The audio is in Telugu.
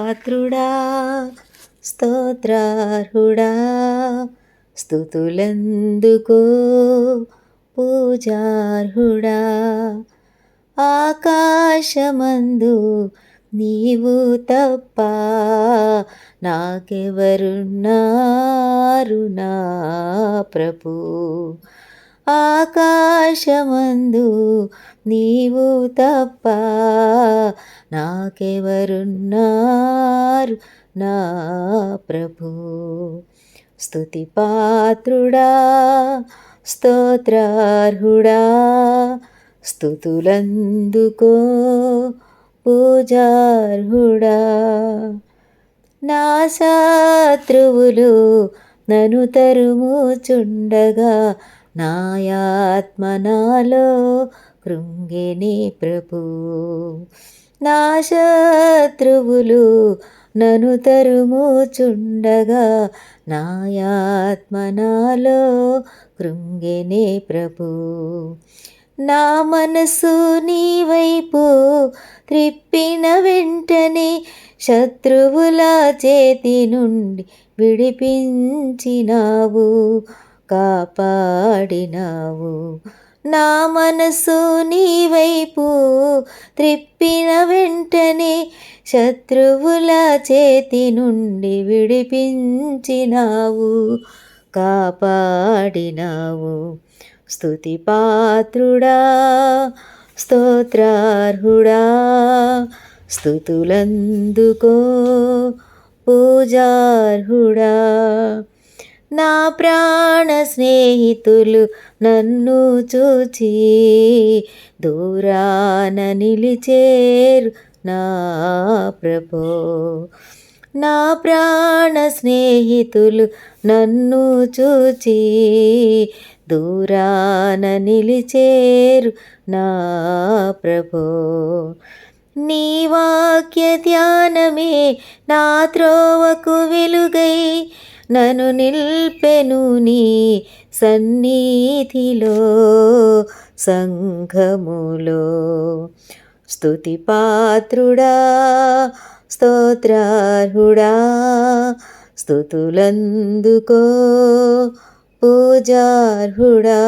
పాత్రుడా స్తోత్రార్హుడా స్తుతులందుకో పూజార్హుడా. ఆకాశమందు నీవు తప్ప నాకెవరున్నారు నా ప్రభు. ఆకాశమందు నీవు తప్ప నాకెవరున్నారు నా ప్రభు. స్తుతి పాత్రుడా స్తోత్రార్హుడా స్తుతులందుకో పూజార్హుడా. నా శత్రువులు నన్ను తరుముచుండగా నాయాత్మ నాలో కృంగెని ప్రభు. నా శత్రువులు నన్ను తరుముచుండగా నాయాత్మ నాలో కృంగెని ప్రభు. నా మనసు నీ వైపు త్రిప్పిన వెంటనే శత్రువుల చేతి నుండి విడిపించినావు, కాపాడినావు. నా మనసు నీ వైపు త్రిప్పిన వెంటనే శత్రువుల చేతి నుండి విడిపించినావు, కాపాడినావు. స్తుతి పాత్రుడా స్తోత్రార్హుడా స్తుతులందుకో పూజార్హుడా. నా ప్రాణ స్నేహితులు నన్ను చూచి దూరాన నిలిచేరు నా ప్రభో. నా ప్రాణ స్నేహితులు నన్ను చూచి దూరాన నిలిచేరు నా ప్రభో. నీ వాక్య ధ్యానమే నా త్రోవకు వెలుగై నన్ను నిల్పెను నీ సన్నిధిలో సంఘములో. స్తుతి పాత్రుడా స్తోత్రార్హుడా స్తుతులందుకో పూజార్హుడా.